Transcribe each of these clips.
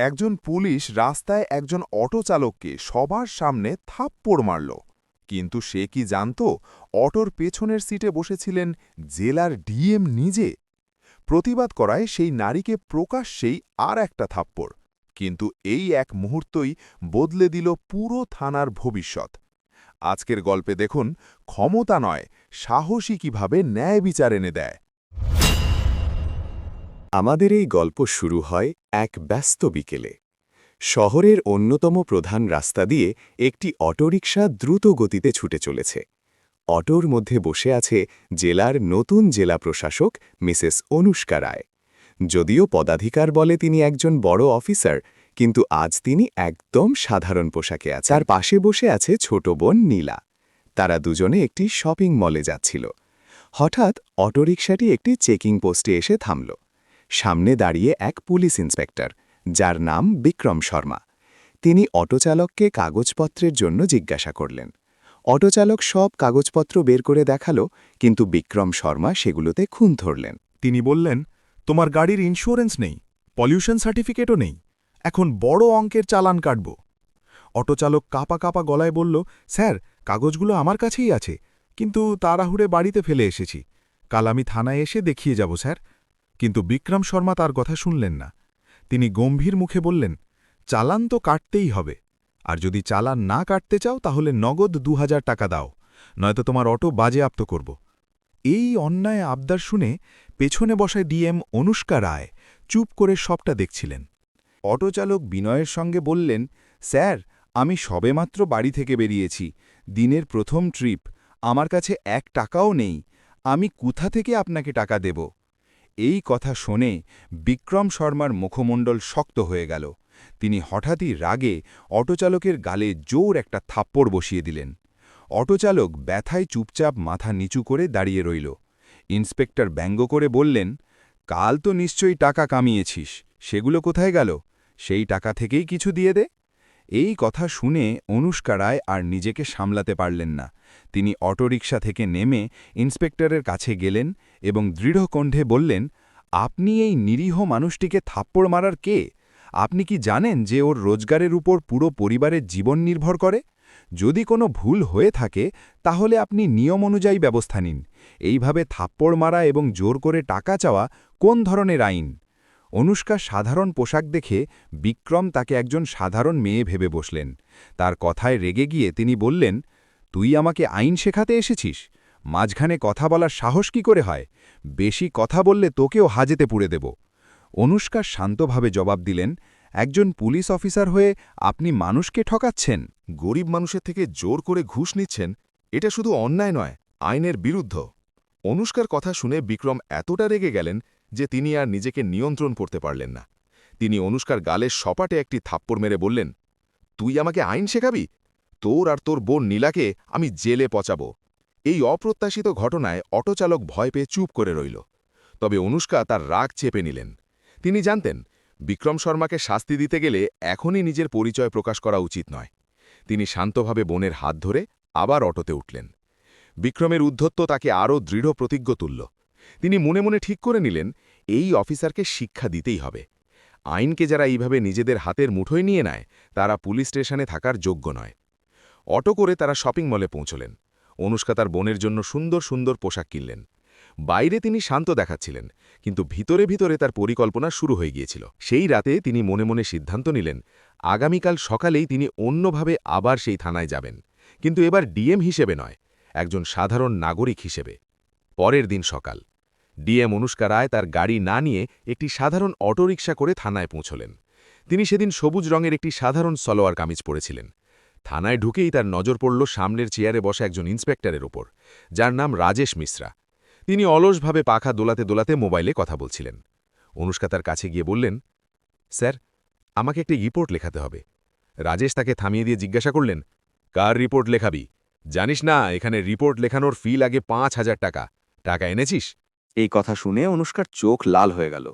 একজন পুলিশ রাস্তায় একজন অটো চালককে সবার সামনে থাপ্পড় মারল। কিন্তু সে কি জানত অটোর পেছনের সিটে বসেছিলেন জেলার ডিএম নিজে। প্রতিবাদ করায় সেই নারীকে প্রকাশ্যেই আর একটা থাপ্পড়। কিন্তু এই এক মুহূর্তই বদলে দিল পুরো থানার ভবিষ্যৎ। আজকের গল্পে দেখুন ক্ষমতা নয়, সাহসী কিভাবে ন্যায় বিচার এনে দেয়। আমাদের এই গল্প শুরু হয় এক ব্যস্ত বিকেলে। শহরের অন্যতম প্রধান রাস্তা দিয়ে একটি অটোরিকশা দ্রুত গতিতে ছুটে চলেছে। অটোর মধ্যে বসে আছে জেলার নতুন জেলা প্রশাসক মিসেস অনুষ্কা রায়। যদিও পদাধিকার বলে তিনি একজন বড় অফিসার, কিন্তু আজ তিনি একদম সাধারণ পোশাকে আছে। তার পাশে বসে আছে ছোট বোন নীলা। তারা দুজনে একটি শপিং মলে যাচ্ছিল। হঠাৎ অটোরিকশাটি একটি চেকিং পোস্টে এসে থামল। সামনে দাঁড়িয়ে এক পুলিশ ইন্সপেক্টর, যার নাম বিক্রম শর্মা। তিনি অটোচালককে কাগজপত্রের জন্য জিজ্ঞাসা করলেন। অটোচালক সব কাগজপত্র বের করে দেখালো, কিন্তু বিক্রম শর্মা সেগুলোতে খুন ধরলেন। তিনি বললেন, তোমার গাড়ির ইন্স্যুরেন্স নেই, পলিউশন সার্টিফিকেটও নেই, এখন বড় অঙ্কের চালান কাটব। অটোচালক কাঁপা কাঁপা গলায় বলল, স্যার, কাগজগুলো আমার কাছেই আছে, কিন্তু তাড়াহুড়ে বাড়িতে ফেলে এসেছি। কাল আমি থানায় এসে দেখিয়ে যাব স্যার। কিন্তু বিক্রম শর্মা তার কথা শুনলেন না। তিনি গম্ভীর মুখে বললেন, চালান তো কাটতেই হবে, আর যদি চালান না কাটতে চাও তাহলে নগদ ২০০০ টাকা দাও, নয়তো তোমার অটো বাজেয়াপ্ত করব। এই অন্যায় আবদার শুনে পেছনে বসায় ডিএম অনুষ্কা রায় চুপ করে সবটা দেখছিলেন। অটোচালক বিনয়ের সঙ্গে বললেন, স্যার, আমি সবেমাত্র বাড়ি থেকে বেরিয়েছি, দিনের প্রথম ট্রিপ, আমার কাছে ১ টাকাও নেই, আমি কোথা থেকে আপনাকে টাকা দেব। এই কথা শুনে বিক্রম শর্মার মুখমণ্ডল শক্ত হয়ে গেল। তিনি হঠাৎই রাগে অটোচালকের গালে জোর একটা থাপ্পড় বসিয়ে দিলেন। অটোচালক ব্যথায় চুপচাপ মাথা নিচু করে দাঁড়িয়ে রইল। ইন্সপেক্টর ব্যঙ্গ করে বললেন, কাল তো নিশ্চয়ই টাকা কামিয়েছিস, সেগুলো কোথায় গেল? সেই টাকা থেকেই কিছু দিয়ে দে। এই কথা শুনে অনুষ্কা রায় আর নিজেকে সামলাতে পারলেন না। তিনি অটোরিকশা থেকে নেমে ইন্সপেক্টরের কাছে গেলেন এবং দৃঢ় কণ্ঠে বললেন, আপনি এই নিরীহ মানুষটিকে থাপ্পড় মারার কে? আপনি কি জানেন যে ওর রোজগারের উপর পুরো পরিবারের জীবন নির্ভর করে? যদি কোনো ভুল হয়ে থাকে তাহলে আপনি নিয়ম অনুযায়ী ব্যবস্থা নিন। এইভাবে থাপ্পড় মারা এবং জোর করে টাকা চাওয়া কোন ধরনের আইন? অনুষ্কা সাধারণ পোশাক দেখে বিক্রম তাকে একজন সাধারণ মেয়ে ভেবে বসলেন। তার কথায় রেগে গিয়ে তিনি বললেন, তুই আমাকে আইন শেখাতে এসেছিস? মাঝখানে কথা বলার সাহস কি করে হয়? বেশি কথা বললে তোকেও হাজেতে পুড়ে দেব। অনুষ্কা শান্তভাবে জবাব দিলেন, একজন পুলিশ অফিসার হয়ে আপনি মানুষকে ঠকাচ্ছেন, গরিব মানুষের থেকে জোর করে ঘুষ নিচ্ছেন। এটা শুধু অন্যায় নয়, আইনের বিরুদ্ধ। অনুষ্কার কথা শুনে বিক্রম এতটা রেগে গেলেন যে তিনি আর নিজেকে নিয়ন্ত্রণ করতে পারলেন না। তিনি অনুষ্কার গালের সপাটে একটি থাপ্পড় মেরে বললেন, তুই আমাকে আইন শেখাবি? তোর আর তোর বোন নীলাকে আমি জেলে পচাবো। এই অপ্রত্যাশিত ঘটনায় অটোচালক ভয় পেয়ে চুপ করে রইল। তবে অনুষ্কা তার রাগ চেপে নিলেন। তিনি জানতেন বিক্রম শর্মাকে শাস্তি দিতে গেলে এখনই নিজের পরিচয় প্রকাশ করা উচিত নয়। তিনি শান্তভাবে বোনের হাত ধরে আবার অটোতে উঠলেন। বিক্রমের উদ্ধত্ত তাকে আরও দৃঢ় প্রতিজ্ঞ তুলল। তিনি মনে মনে ঠিক করে নিলেন, এই অফিসারকে শিক্ষা দিতেই হবে। আইনকে যারা এইভাবে নিজেদের হাতের মুঠোয় নিয়ে নেয় তারা পুলিশ স্টেশনে থাকার যোগ্য নয়। অটো করে তারা শপিং মলে পৌঁছলেন। অনুষ্কা তার বোনের জন্য সুন্দর সুন্দর পোশাক কিনলেন। বাইরে তিনি শান্ত দেখাচ্ছিলেন, কিন্তু ভিতরে ভিতরে তার পরিকল্পনা শুরু হয়ে গিয়েছিল। সেই রাতে তিনি মনে মনে সিদ্ধান্ত নিলেন, আগামীকাল সকালেই তিনি অন্যভাবে আবার সেই থানায় যাবেন, কিন্তু এবার ডিএম হিসেবে নয়, একজন সাধারণ নাগরিক হিসেবে। পরের দিন সকাল, ডিএম অনুষ্কা রায় তার গাড়ি না নিয়ে একটি সাধারণ অটোরিকশা করে থানায় পৌঁছলেন। তিনি সেদিন সবুজ রঙের একটি সাধারণ সলোয়ার কামিজ পরেছিলেন। থানায় ঢুকেই তার নজর পড়ল সামনের চেয়ারে বসা একজন ইন্সপেক্টরের ওপর, যার নাম রাজেশ মিশ্রা। তিনি অলসভাবে পাখা দোলাতে দোলাতে মোবাইলে কথা বলছিলেন। অনুষ্কা তার কাছে গিয়ে বললেন, স্যার, আমাকে একটি রিপোর্ট লেখাতে হবে। রাজেশ তাকে থামিয়ে দিয়ে জিজ্ঞাসা করলেন, কার রিপোর্ট লেখাবি? জানিস না এখানে রিপোর্ট লেখানোর ফি লাগে ৫,০০০ টাকা। টাকা এনেছিস? এই কথা শুনে অনুষ্কার চোখ লাল হয়ে গেল।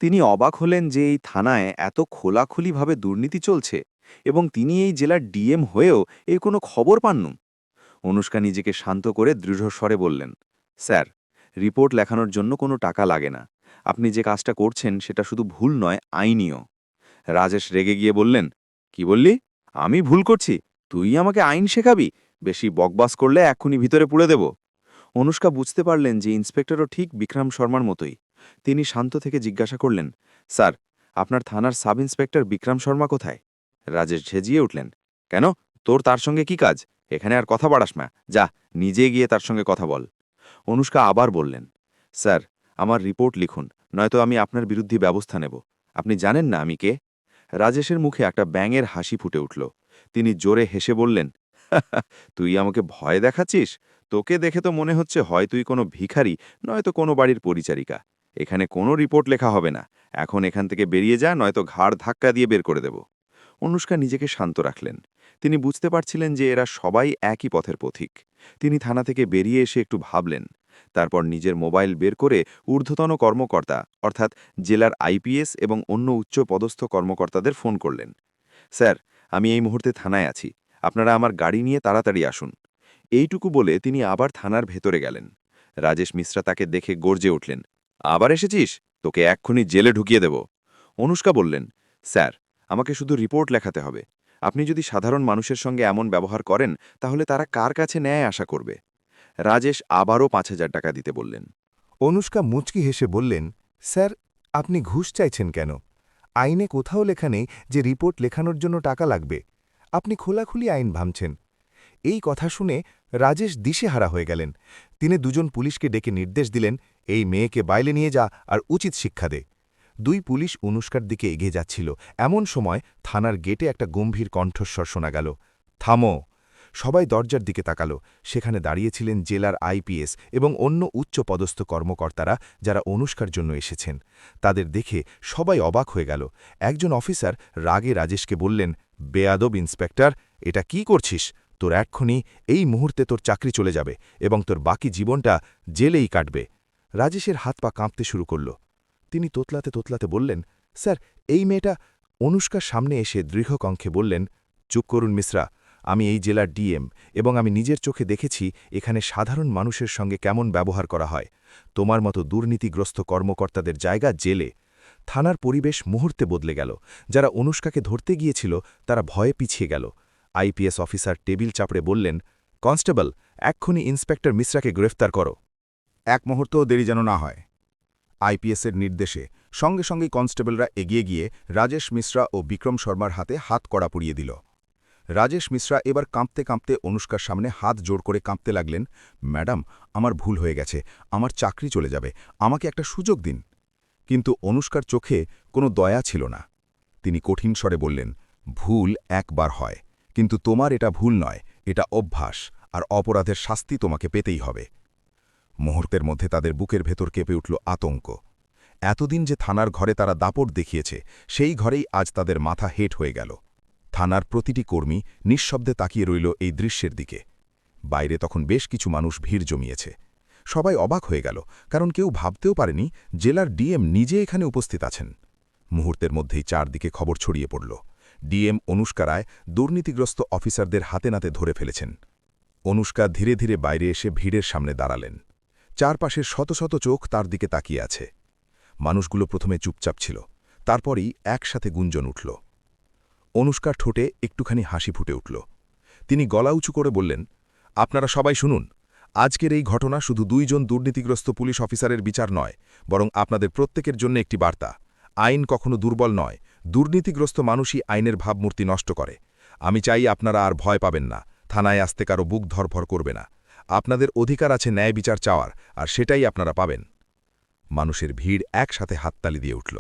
তিনি অবাক হলেন যে এই থানায় এত খোলাখুলিভাবে দুর্নীতি চলছে এবং তিনি এই জেলার ডিএম হয়েও এই কোনো খবর পাননি। অনুষ্কা নিজেকে শান্ত করে দৃঢ়স্বরে বললেন, স্যার, রিপোর্ট লেখানোর জন্য কোনো টাকা লাগে না। আপনি যে কাজটা করছেন সেটা শুধু ভুল নয়, আইনীয়। রাজেশ রেগে গিয়ে বললেন, কি বললি? আমি ভুল করছি? তুই আমাকে আইন শেখাবি? বেশি বকবাস করলে এক্ষুনি ভিতরে পুড়ে দেব। অনুষ্কা বুঝতে পারলেন যে ইন্সপেক্টরও ঠিক বিক্রম শর্মার মতোই। তিনি শান্ত থেকে জিজ্ঞাসা করলেন, স্যার, আপনার থানার সাব ইন্সপেক্টর বিক্রম শর্মা কোথায়? রাজেশ ঝেঁজিয়ে উঠলেন, কেন? তোর তার সঙ্গে কি কাজ? এখানে আর কথা বাড়াস না, যা নিজে গিয়ে তার সঙ্গে কথা বল। অনুষ্কা আবার বললেন, স্যার, আমার রিপোর্ট লিখুন, নয়তো আমি আপনার বিরুদ্ধে ব্যবস্থা নেব। আপনি জানেন না আমি কে? রাজেশের মুখে একটা ব্যাঙের হাসি ফুটে উঠল। তিনি জোরে হেসে বললেন, তুই আমাকে ভয় দেখাচ্ছিস? তোকে দেখে তো মনে হচ্ছে হয় তুই কোনো ভিখারি, নয়তো কোনো বাড়ির পরিচারিকা। এখানে কোনো রিপোর্ট লেখা হবে না। এখন এখান থেকে বেরিয়ে যা, নয়তো ঘাড় ধাক্কা দিয়ে বের করে দেব। অনুষ্কা নিজেকে শান্ত রাখলেন। তিনি বুঝতে পারছিলেন যে এরা সবাই একই পথের পথিক। তিনি থানা থেকে বেরিয়ে এসে একটু ভাবলেন। তারপর নিজের মোবাইল বের করে ঊর্ধ্বতন কর্মকর্তা অর্থাৎ জেলার আইপিএস এবং অন্য উচ্চ পদস্থ কর্মকর্তাদের ফোন করলেন। স্যার, আমি এই মুহূর্তে থানায় আছি। আপনারা আমার গাড়ি নিয়ে তাড়াতাড়ি আসুন। এইটুকু বলে তিনি আবার থানার ভেতরে গেলেন। রাজেশ মিশ্রা তাকে দেখে গর্জে উঠলেন, আবার এসেছিস? তোকে এক্ষুনি জেলে ঢুকিয়ে দেব। অনুষ্কা বললেন, স্যার, আমাকে শুধু রিপোর্ট লেখাতে হবে। আপনি যদি সাধারণ মানুষের সঙ্গে এমন ব্যবহার করেন, তাহলে তারা কার কাছে ন্যায় আশা করবে? রাজেশ আবারও ৫,০০০ টাকা দিতে বললেন। অনুষ্কা মুচকি হেসে বললেন, স্যার, আপনি ঘুষ চাইছেন কেন? আইনে কোথাও লেখা নেই যে রিপোর্ট লেখানোর জন্য টাকা লাগবে। আপনি খোলাখুলি আইন ভাঙছেন। এই কথা শুনে রাজেশ দিশেহারা হয়ে গেলেন। তিনি দুজন পুলিশকে ডেকে নির্দেশ দিলেন, এই মেয়েকে বাইরে নিয়ে যা আর উচিত শিক্ষা দে। দুই পুলিশ অনুষ্কার দিকে এগিয়ে যাচ্ছিল। এমন সময় থানার গেটে একটা গম্ভীর কণ্ঠস্বর শোনা গেল, থামো। সবাই দরজার দিকে তাকালো। সেখানে দাঁড়িয়েছিলেন জেলার আইপিএস এবং অন্য উচ্চ পদস্থ কর্মকর্তারা, যারা অনুষ্কার জন্য এসেছেন। তাদের দেখে সবাই অবাক হয়ে গেল। একজন অফিসার রাগে রাজেশকে বললেন, বেয়াদব ইন্সপেক্টর, এটা কি করছিস? তোর এক্ষুনি এই মুহূর্তে তোর চাকরি চলে যাবে এবং তোর বাকি জীবনটা জেলেই কাটবে। রাজেশের হাত পা কাঁপতে শুরু করল। তিনি তোতলাতে তোতলাতে বললেন, স্যার, এই মেয়েটা। অনুষ্কার সামনে এসে দৃঢ়কণ্ঠে বললেন, চুপ করুন মিশ্রা, আমি এই জেলার ডিএম এবং আমি নিজের চোখে দেখেছি এখানে সাধারণ মানুষের সঙ্গে কেমন ব্যবহার করা হয়। তোমার মতো দুর্নীতিগ্রস্ত কর্মকর্তাদের জায়গা জেলে। থানার পরিবেশ মুহূর্তে বদলে গেল। যারা অনুষ্কাকে ধরতে গিয়েছিল তারা ভয়ে পিছিয়ে গেল। আইপিএস অফিসার টেবিল চাপড়ে বললেন, কনস্টেবল, এক্ষুনি ইন্সপেক্টর মিশ্রাকে গ্রেফতার করো। এক মুহূর্তও দেরি যেন না হয়। আইপিএসের নির্দেশে সঙ্গে সঙ্গেই কনস্টেবলরা এগিয়ে গিয়ে রাজেশ মিশ্রা ও বিক্রম শর্মার হাতে হাত কড়া পরিয়ে দিল। রাজেশ মিশ্রা এবার কাঁপতে কাঁপতে অনুষ্কার সামনে হাত জোড় করে কাঁপতে লাগলেন, ম্যাডাম, আমার ভুল হয়ে গেছে, আমার চাকরি চলে যাবে, আমাকে একটা সুযোগ দিন। কিন্তু অনুষ্কার চোখে কোনো দয়া ছিল না। তিনি কঠিন স্বরে বললেন, ভুল একবার হয়, কিন্তু তোমার এটা ভুল নয়, এটা অভ্যাস, আর অপরাধের শাস্তি তোমাকে পেতেই হবে। মুহূর্তের মধ্যে তাদের বুকের ভেতর কেঁপে উঠল আতঙ্ক। এতদিন যে থানার ঘরে তারা দাপট দেখিয়েছে, সেই ঘরেই আজ তাদের মাথা হেট হয়ে গেল। থানার প্রতিটি কর্মী নিঃশব্দে তাকিয়ে রইল এই দৃশ্যের দিকে। বাইরে তখন বেশ কিছু মানুষ ভিড় জমিয়েছে। সবাই অবাক হয়ে গেল, কারণ কেউ ভাবতেও পারেনি জেলার ডিএম নিজে এখানে উপস্থিত আছেন। মুহূর্তের মধ্যেই চারদিকে খবর ছড়িয়ে পড়ল। ডিএম অনুষ্কা রায় দুর্নীতিগ্রস্ত অফিসারদের হাতে নাতে ধরে ফেলেছেন। অনুষ্কা ধীরে ধীরে বাইরে এসে ভিড়ের সামনে দাঁড়ালেন। চারপাশের শত শত চোখ তার দিকে তাকিয়ে আছে। মানুষগুলো প্রথমে চুপচাপ ছিল, তারপরই একসাথে গুঞ্জন উঠল। অনুষ্কার ঠোঁটে একটুখানি হাসি ফুটে উঠল। তিনি গলা উঁচু করে বললেন, আপনারা সবাই শুনুন, আজকের এই ঘটনা শুধু দুইজন দুর্নীতিগ্রস্ত পুলিশ অফিসারের বিচার নয়, বরং আপনাদের প্রত্যেকের জন্য একটি বার্তা। আইন কখনো দুর্বল নয়, দুর্নীতিগ্রস্ত মানুষই আইনের ভাবমূর্তি নষ্ট করে। আমি চাই আপনারা আর ভয় পাবেন না, থানায় আসতে কারো বুক ধরফর করবে না। আপনাদের অধিকার আছে ন্যায় বিচার চাওয়ার, আর সেটাই আপনারা পাবেন। মানুষের ভিড় একসাথে হাততালি দিয়ে উঠল,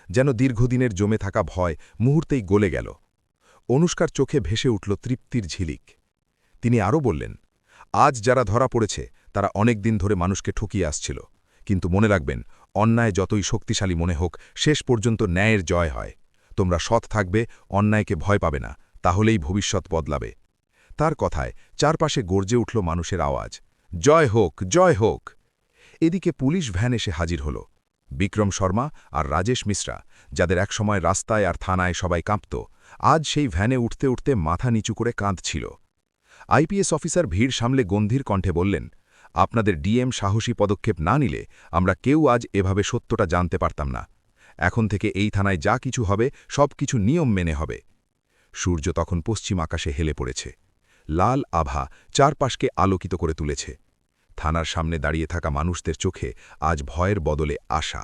যেন দীর্ঘদিনের জমে থাকা ভয় মুহূর্তেই গলে গেল। অনুষ্কার চোখে ভেসে উঠল তৃপ্তির ঝিলিক। তিনি আরও বললেন, আজ যারা ধরা পড়েছে তারা অনেক দিন ধরে মানুষকে ঠকিয়ে আসছিল, কিন্তু মনে রাখবেন, অন্যায় যতই শক্তিশালী মনে হোক, শেষ পর্যন্ত ন্যায়ের জয় হয়। তোমরা সৎ থাকবে, অন্যায়কে ভয় পাবে না, তাহলেই ভবিষ্যৎ বদলাবে। তার কথায় চারপাশে গর্জে উঠল মানুষের আওয়াজ, জয় হোক, জয় হোক। এদিকে পুলিশ ভ্যান এসে হাজির হল। বিক্রম শর্মা আর রাজেশ মিশ্রা, যাদের একসময় রাস্তায় আর থানায় সবাই কাঁপত, আজ সেই ভ্যানে উঠতে উঠতে মাথা নিচু করে কাঁদছিল। আইপিএস অফিসার ভিড় সামলে গম্ভীর কণ্ঠে বললেন, আপনাদের ডিএম সাহসী পদক্ষেপ না নিলে আমরা কেউ আজ এভাবে সত্যটা জানতে পারতাম না। এখন থেকে এই থানায় যা কিছু হবে সব কিছু নিয়ম মেনে হবে। সূর্য তখন পশ্চিম আকাশে হেলে পড়েছে। লাল আভা চারপাশকে আলোকিত করে তুলেছে। থানার সামনে দাঁড়িয়ে থাকা মানুষদের চোখে আজ ভয়ের বদলে আশা।